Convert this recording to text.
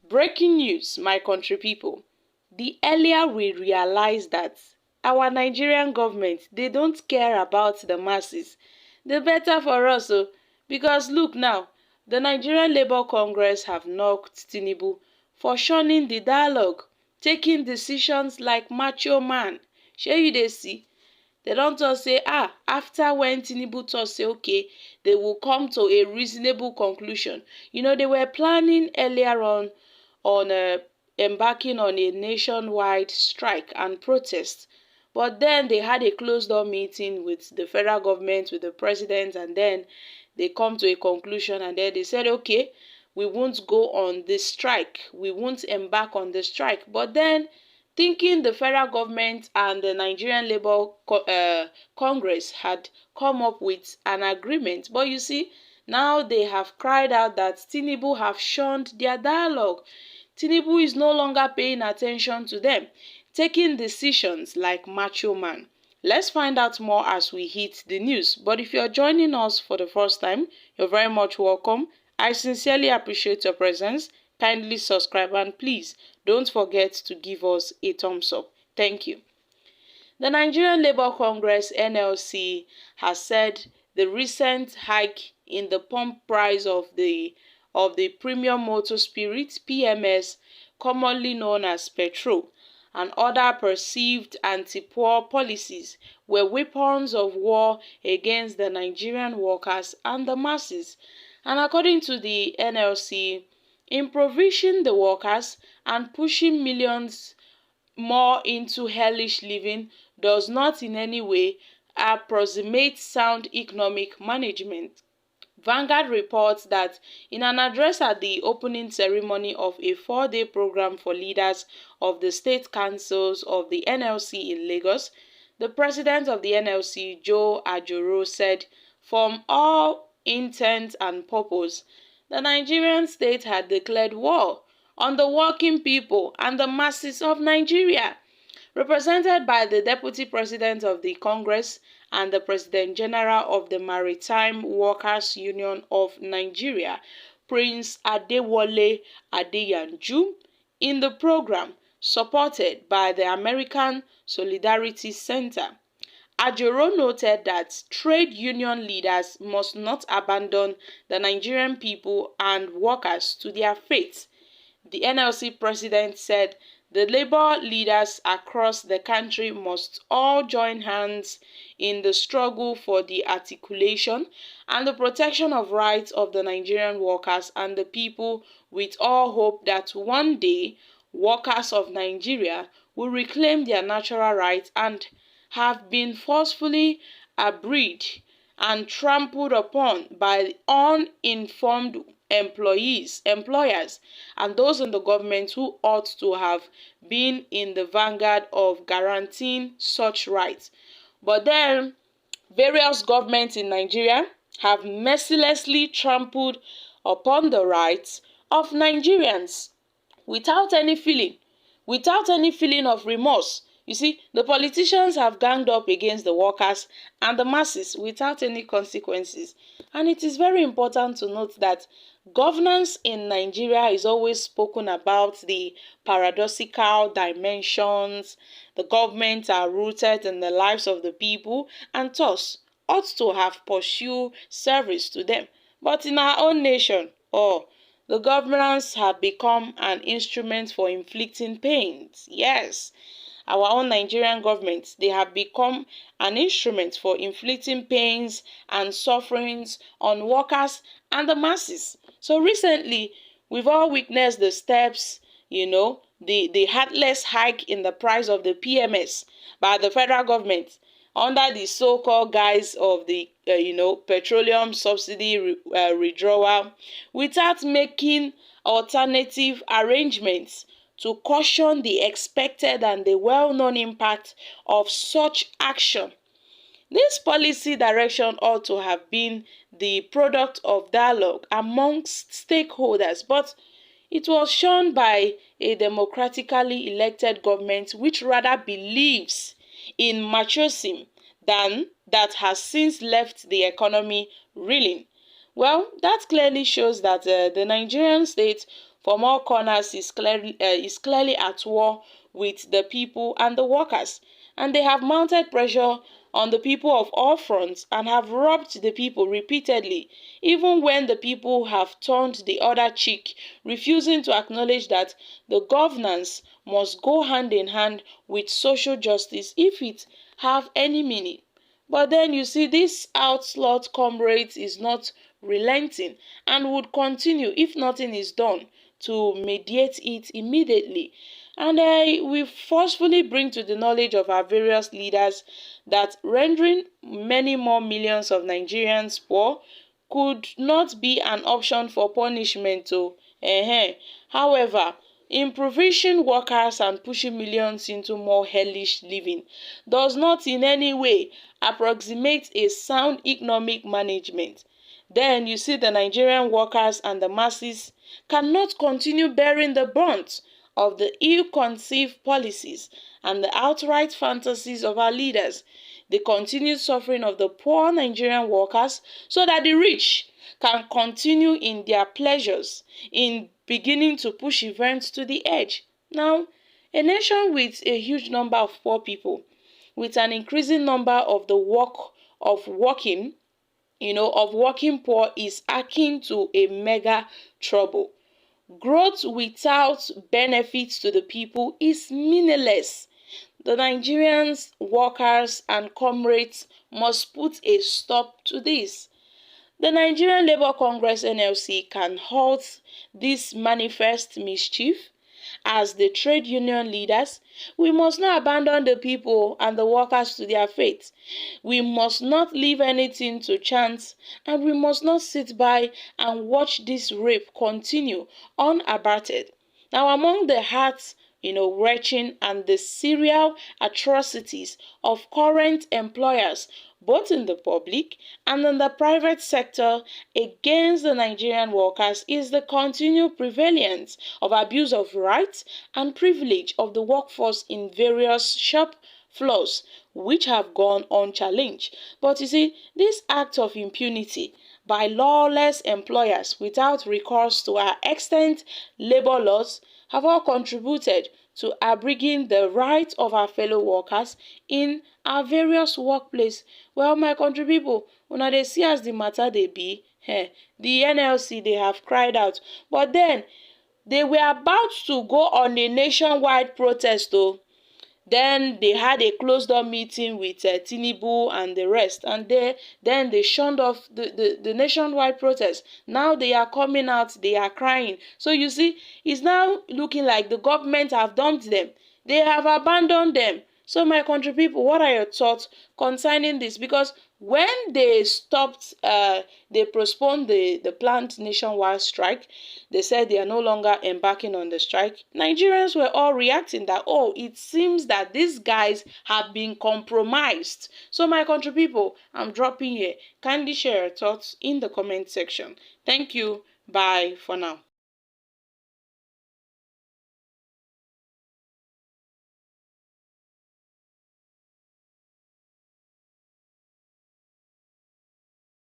Breaking news, my country people. The earlier we realize that our Nigerian government, they don't care about the masses, the better for us. Oh, because look now, the Nigerian Labour Congress have knocked Tinubu for shunning the dialogue, taking decisions like macho man. Shey you dey see? They don't just say, after when Tinubu talk say, okay, they will come to a reasonable conclusion. You know, they were planning earlier on embarking on a nationwide strike and protest. But then they had a closed-door meeting with the federal government, with the president, and then they come to a conclusion, and then they said, okay, we won't go on this strike. We won't embark on the strike. But then thinking the federal government and the Nigerian Labour Congress had come up with an agreement. But you see, now they have cried out that Tinubu have shunned their dialogue. Tinubu is no longer paying attention to them, taking decisions like macho man. Let's find out more as we hit the news. But if you're joining us for the first time, you're very much welcome. I sincerely appreciate your presence. Kindly subscribe and please don't forget to give us a thumbs up. Thank you. The Nigerian Labour Congress (NLC) has said the recent hike in the pump price of the premium motor spirit (PMS), commonly known as petrol, and other perceived anti-poor policies were weapons of war against the Nigerian workers and the masses. And according to the NLC, impoverishing the workers and pushing millions more into hellish living does not in any way approximate sound economic management. Vanguard reports that in an address at the opening ceremony of a 4-day program for leaders of the state councils of the NLC in Lagos, the president of the NLC, Joe Ajoro, said, "From all intent and purpose, the Nigerian state had declared war on the working people and the masses of Nigeria." Represented by the Deputy President of the Congress and the President General of the Maritime Workers Union of Nigeria, Prince Adewale Adeyanju, in the program supported by the American Solidarity Center. Ajoro noted that trade union leaders must not abandon the Nigerian people and workers to their fate. The NLC president said the labor leaders across the country must all join hands in the struggle for the articulation and the protection of rights of the Nigerian workers and the people, with all hope that one day workers of Nigeria will reclaim their natural rights and have been forcefully abridged and trampled upon by uninformed employers and those in the government who ought to have been in the vanguard of guaranteeing such rights. But then various governments in Nigeria have mercilessly trampled upon the rights of Nigerians without any feeling of remorse. You see, the politicians have ganged up against the workers and the masses without any consequences. And it is very important to note that governance in Nigeria is always spoken about the paradoxical dimensions. The government are rooted in the lives of the people and thus ought to have pursued service to them. But in our own nation, the governance have become an instrument for inflicting pains. Yes, our own Nigerian government, they have become an instrument for inflicting pains and sufferings on workers and the masses. So recently, we've all witnessed the steps, the heartless hike in the price of the PMS by the federal government under the so-called guise of the petroleum subsidy withdrawal, without making alternative arrangements to caution the expected and the well-known impact of such action. This policy direction ought to have been the product of dialogue amongst stakeholders, but it was shown by a democratically elected government which rather believes in machismo than that has since left the economy reeling. Well, that clearly shows that the Nigerian state, from all corners is clearly at war with the people and the workers, and they have mounted pressure on the people of all fronts and have robbed the people repeatedly, even when the people have turned the other cheek, refusing to acknowledge that the governance must go hand in hand with social justice if it have any meaning. But then you see, this outlawed comrades is not relenting and would continue if nothing is done to mediate it immediately. And we forcefully bring to the knowledge of our various leaders that rendering many more millions of Nigerians poor could not be an option for punishment. However, impoverishing workers and pushing millions into more hellish living does not in any way approximate a sound economic management. Then you see, the Nigerian workers and the masses cannot continue bearing the brunt of the ill-conceived policies and the outright fantasies of our leaders, the continued suffering of the poor Nigerian workers, so that the rich can continue in their pleasures, in beginning to push events to the edge. Now, a nation with a huge number of poor people, with an increasing number of the working poor, is akin to a mega trouble. Growth without benefits to the people is meaningless. The Nigerians, workers and comrades must put a stop to this. The Nigerian Labour Congress (NLC) can halt this manifest mischief. As the trade union leaders, we must not abandon the people and the workers to their fate. We must not leave anything to chance, and we must not sit by and watch this rape continue unabated. Now, among the heart-wrenching and the serial atrocities of current employers, both in the public and in the private sector, against the Nigerian workers is the continued prevalence of abuse of rights and privilege of the workforce in various shop floors, which have gone unchallenged. But you see, this act of impunity by lawless employers without recourse to our extant labor laws have all contributed to abridging the rights of our fellow workers in our various workplaces. Well, my country people, una dey see as the matter dey be, the NLC, they have cried out, but then they were about to go on a nationwide protest though. Then they had a closed-door meeting with Tinubu and the rest, and then they shunned off the nationwide protest. Now they are coming out, they are crying. So you see, it's now looking like the government have dumped them. They have abandoned them. So my country people, what are your thoughts concerning this? Because when they stopped, they postponed the planned nationwide strike. They said they are no longer embarking on the strike. Nigerians were all reacting that, oh, it seems that these guys have been compromised. So my country people, I'm dropping here. Kindly share your thoughts in the comment section. Thank you. Bye for now.